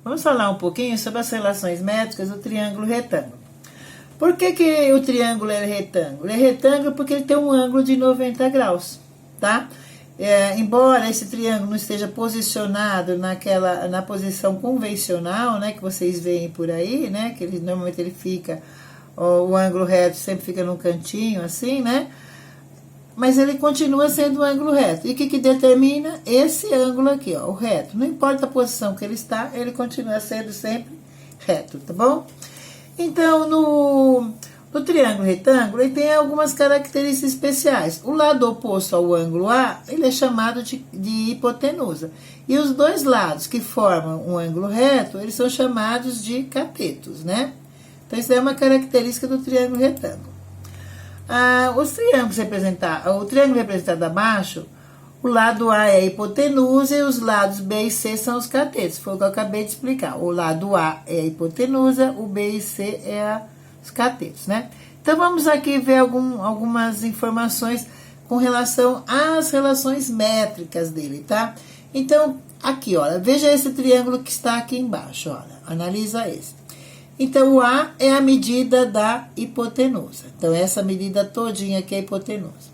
Vamos falar um pouquinho sobre as relações métricas do triângulo retângulo. Por que o triângulo é retângulo? É retângulo porque ele tem um ângulo de 90 graus, tá? Embora esse triângulo não esteja posicionado na posição convencional, né, que vocês veem por aí, né, que normalmente ele fica, o ângulo reto sempre fica num cantinho assim, né? Mas ele continua sendo um ângulo reto. E o que determina? Esse ângulo aqui, ó, o reto. Não importa a posição que ele está, ele continua sendo sempre reto, tá bom? Então, no triângulo retângulo, ele tem algumas características especiais. O lado oposto ao ângulo A, ele é chamado de hipotenusa. E os dois lados que formam um ângulo reto, eles são chamados de catetos, né? Então, isso é uma característica do triângulo retângulo. O triângulo representado abaixo, o lado A é a hipotenusa e os lados B e C são os catetos. Foi o que eu acabei de explicar. O lado A é a hipotenusa, o B e C é os catetos, né? Então, vamos aqui ver algumas informações com relação às relações métricas dele, tá? Então, aqui, olha, veja esse triângulo que está aqui embaixo, olha, analisa esse. Então, o A é a medida da hipotenusa. Então, essa medida todinha aqui é a hipotenusa.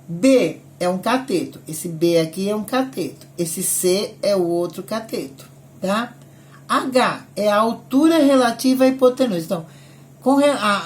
B é um cateto. Esse B aqui é um cateto. Esse C é o outro cateto, tá? H é a altura relativa à hipotenusa. Então,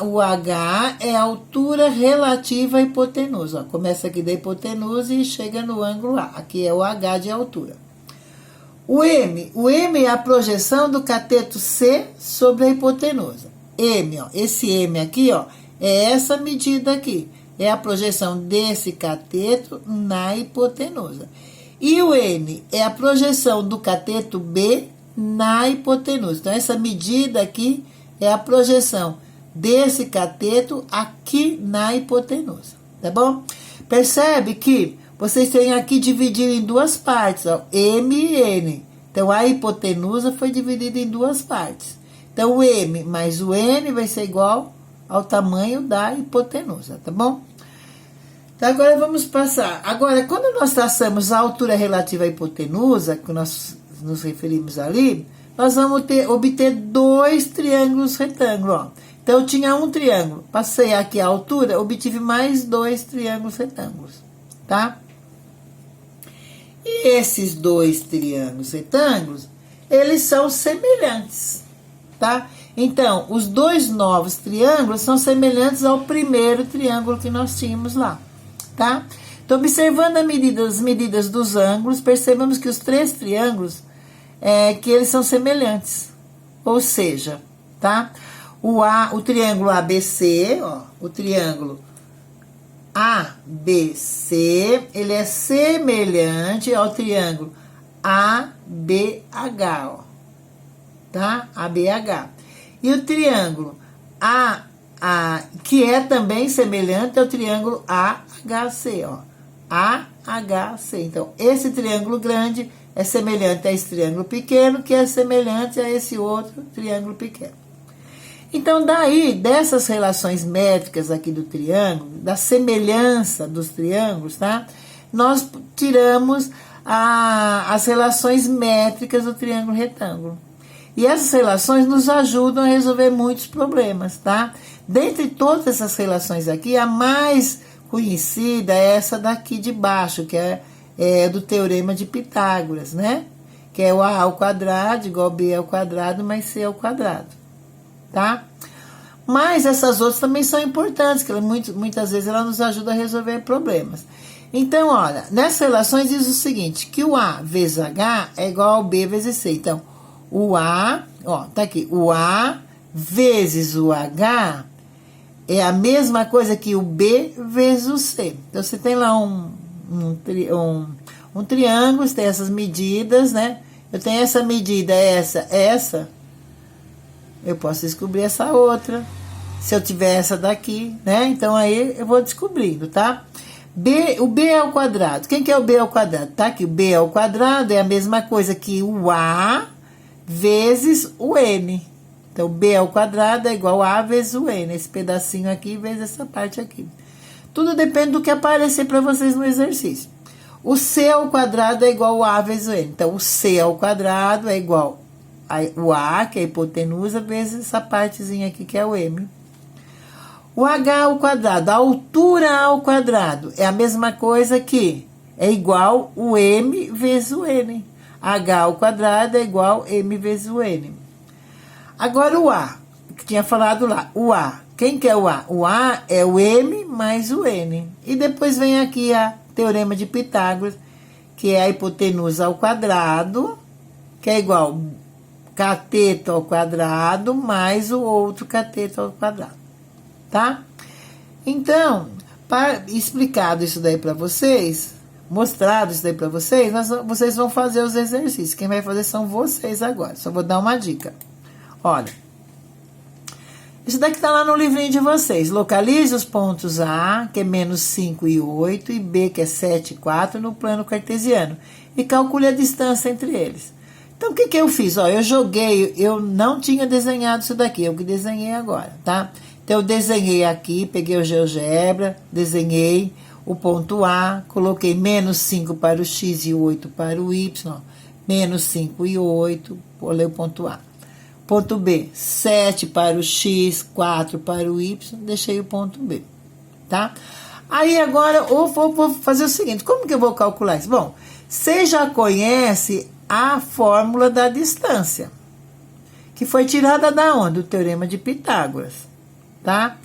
o H é a altura relativa à hipotenusa. Ó, começa aqui da hipotenusa e chega no ângulo A. Aqui é o H de altura. O M é a projeção do cateto C sobre a hipotenusa. M, ó, esse M aqui, ó, é essa medida aqui. É a projeção desse cateto na hipotenusa. E o N é a projeção do cateto B na hipotenusa. Então, essa medida aqui é a projeção desse cateto aqui na hipotenusa, tá bom? Percebe que vocês têm aqui dividido em duas partes, ó, M e N. Então, a hipotenusa foi dividida em duas partes. Então, o M mais o N vai ser igual ao tamanho da hipotenusa, tá bom? Então, agora vamos passar. Agora, quando nós traçamos a altura relativa à hipotenusa, que nós nos referimos ali, nós vamos obter dois triângulos retângulos, ó. Então, eu tinha um triângulo, passei aqui a altura, obtive mais dois triângulos retângulos, tá? E esses dois triângulos retângulos, eles são semelhantes, tá? Então, os dois novos triângulos são semelhantes ao primeiro triângulo que nós tínhamos lá, tá? Então, observando as medidas dos ângulos, percebemos que os três triângulos, que eles são semelhantes. Ou seja, tá? O triângulo ABC, ó, o triângulo ABC, ele é semelhante ao triângulo ABH, ó, tá? ABH. E o triângulo que é também semelhante ao triângulo AHC, ó, AHC. Então, esse triângulo grande é semelhante a esse triângulo pequeno, que é semelhante a esse outro triângulo pequeno. Então, dessas relações métricas aqui do triângulo, da semelhança dos triângulos, tá? Nós tiramos as relações métricas do triângulo retângulo. E essas relações nos ajudam a resolver muitos problemas, tá? Dentre todas essas relações aqui, a mais conhecida é essa daqui de baixo, que é do Teorema de Pitágoras, né? Que é o A ao quadrado igual a B ao quadrado mais C ao quadrado. Tá? Mas essas outras também são importantes, que muitas vezes ela nos ajuda a resolver problemas. Então, olha, nessas relações diz o seguinte, que o A vezes H é igual ao B vezes C. Então, o A, ó, tá aqui, o A vezes o H é a mesma coisa que o B vezes o C. Então, você tem lá um triângulo, você tem essas medidas, né? Eu tenho essa medida, essa. Eu posso descobrir essa outra, se eu tiver essa daqui, né? Então, aí eu vou descobrindo, tá? O B ao quadrado. Quem que é o B ao quadrado? Tá aqui, o B ao quadrado é a mesma coisa que o A vezes o N. Então, o B ao quadrado é igual a vezes o N. Esse pedacinho aqui vezes essa parte aqui. Tudo depende do que aparecer para vocês no exercício. O C ao quadrado é igual a vezes o N. Então, o C ao quadrado é igual o A, que é a hipotenusa, vezes essa partezinha aqui, que é o M. O H ao quadrado, a altura ao quadrado, é a mesma coisa que é igual o M vezes o N. H ao quadrado é igual M vezes o N. Agora o A, que tinha falado lá, o A. Quem que é o A? O A é o M mais o N. E depois vem aqui a teorema de Pitágoras, que é a hipotenusa ao quadrado, que é igual cateto ao quadrado mais o outro cateto ao quadrado. Tá? Então, explicado isso daí para vocês, mostrado isso daí para vocês, vocês vão fazer os exercícios. Quem vai fazer são vocês agora. Só vou dar uma dica. Olha, isso daqui tá lá no livrinho de vocês. Localize os pontos A, que é menos 5 e 8, e B, que é 7 e 4, no plano cartesiano. E calcule a distância entre eles. Então, o que eu fiz? Ó, eu não tinha desenhado isso daqui, eu que desenhei agora, tá? Então, eu desenhei aqui, peguei o GeoGebra, desenhei o ponto A, coloquei menos 5 para o X e 8 para o Y, menos 5 e 8, olhei o ponto A. Ponto B, 7 para o X, 4 para o Y, deixei o ponto B, tá? Aí, agora, eu vou fazer o seguinte, como que eu vou calcular isso? Bom, você já conhece a fórmula da distância, que foi tirada da onde? Do Teorema de Pitágoras, tá?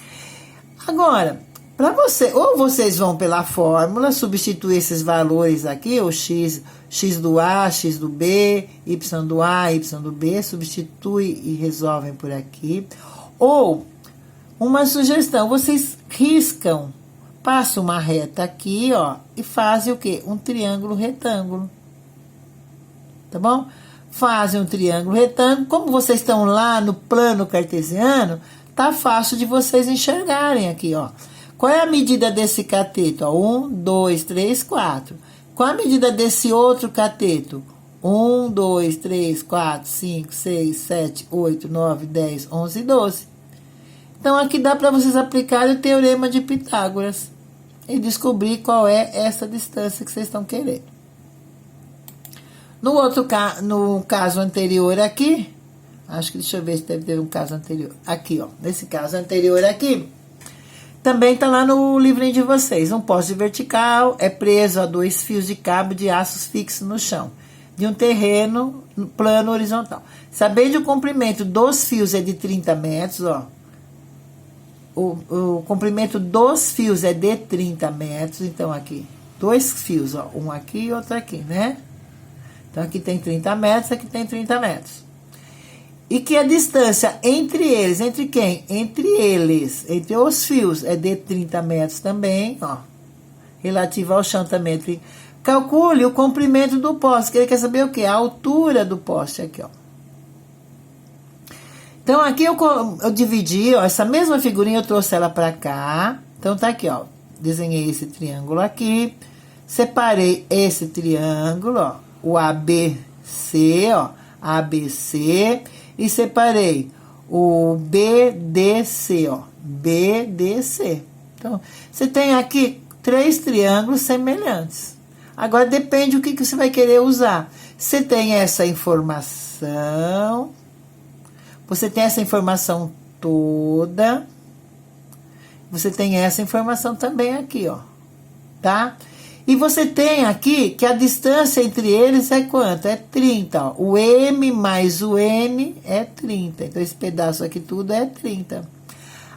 Agora, para você, ou vocês vão pela fórmula, substituir esses valores aqui, o x do A, x do B, y do A, y do B, substitui e resolvem por aqui. Ou, uma sugestão, vocês riscam, passam uma reta aqui, ó, e fazem o quê? Um triângulo retângulo. Tá bom? Fazem um triângulo retângulo. Como vocês estão lá no plano cartesiano, tá fácil de vocês enxergarem aqui, ó. Qual é a medida desse cateto? 1, 2, 3, 4. Qual a medida desse outro cateto? 1, 2, 3, 4, 5, 6, 7, 8, 9, 10, 11, 12. Então, aqui dá para vocês aplicarem o Teorema de Pitágoras e descobrir qual é essa distância que vocês estão querendo. No caso anterior aqui, acho que deixa eu ver se deve ter um caso anterior. Aqui, ó, nesse caso anterior aqui, também está lá no livrinho de vocês. Um poste vertical é preso a 2 fios de cabo de aços fixos no chão, de um terreno plano horizontal. Sabendo o comprimento dos fios é de 30 metros, ó. O comprimento dos fios é de 30 metros. Então, aqui, 2 fios, ó. Um aqui e outro aqui, né? Então, aqui tem 30 metros, aqui tem 30 metros. E que a distância entre eles, entre quem? Entre eles, entre os fios, é de 30 metros também, ó. Relativa ao chão também. Calcule o comprimento do poste, que ele quer saber o quê? A altura do poste aqui, ó. Então, aqui eu dividi, ó, essa mesma figurinha, eu trouxe ela pra cá. Então, tá aqui, ó. Desenhei esse triângulo aqui. Separei esse triângulo, ó. O ABC, ó. ABC. E separei o BDC, ó. BDC. Então, você tem aqui 3 triângulos semelhantes. Agora, depende do que você vai querer usar. Você tem essa informação. Você tem essa informação toda. Você tem essa informação também aqui, ó. Tá? E você tem aqui que a distância entre eles é quanto? É 30, ó. O M mais o N é 30. Então, esse pedaço aqui tudo é 30.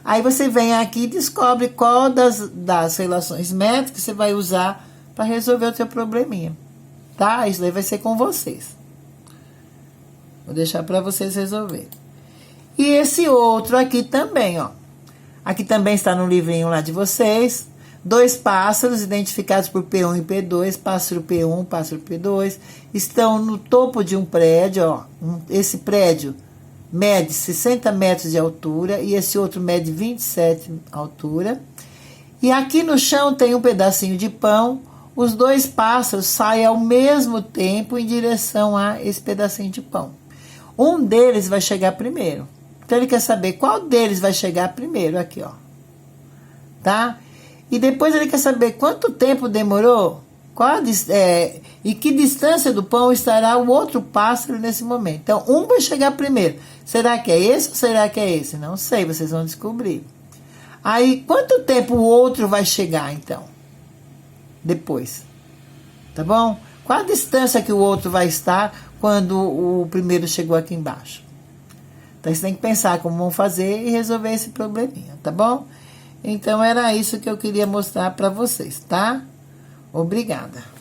Aí, você vem aqui e descobre qual das relações métricas você vai usar para resolver o teu probleminha. Tá? Isso daí vai ser com vocês. Vou deixar para vocês resolverem. E esse outro aqui também, ó. Aqui também está no livrinho lá de vocês. 2 pássaros identificados por P1 e P2, pássaro P1, pássaro P2, estão no topo de um prédio, ó. Esse prédio mede 60 metros de altura e esse outro mede 27 de altura. E aqui no chão tem um pedacinho de pão. Os 2 pássaros saem ao mesmo tempo em direção a esse pedacinho de pão. Um deles vai chegar primeiro. Então, ele quer saber qual deles vai chegar primeiro, aqui, ó. Tá? E depois ele quer saber quanto tempo demorou E que distância do pão estará o outro pássaro nesse momento? Então, um vai chegar primeiro. Será que é esse ou será que é esse? Não sei, vocês vão descobrir. Aí, quanto tempo o outro vai chegar, então? Depois. Tá bom? Qual a distância que o outro vai estar quando o primeiro chegou aqui embaixo? Então, você tem que pensar como vão fazer e resolver esse probleminha, tá bom? Então, era isso que eu queria mostrar para vocês, tá? Obrigada.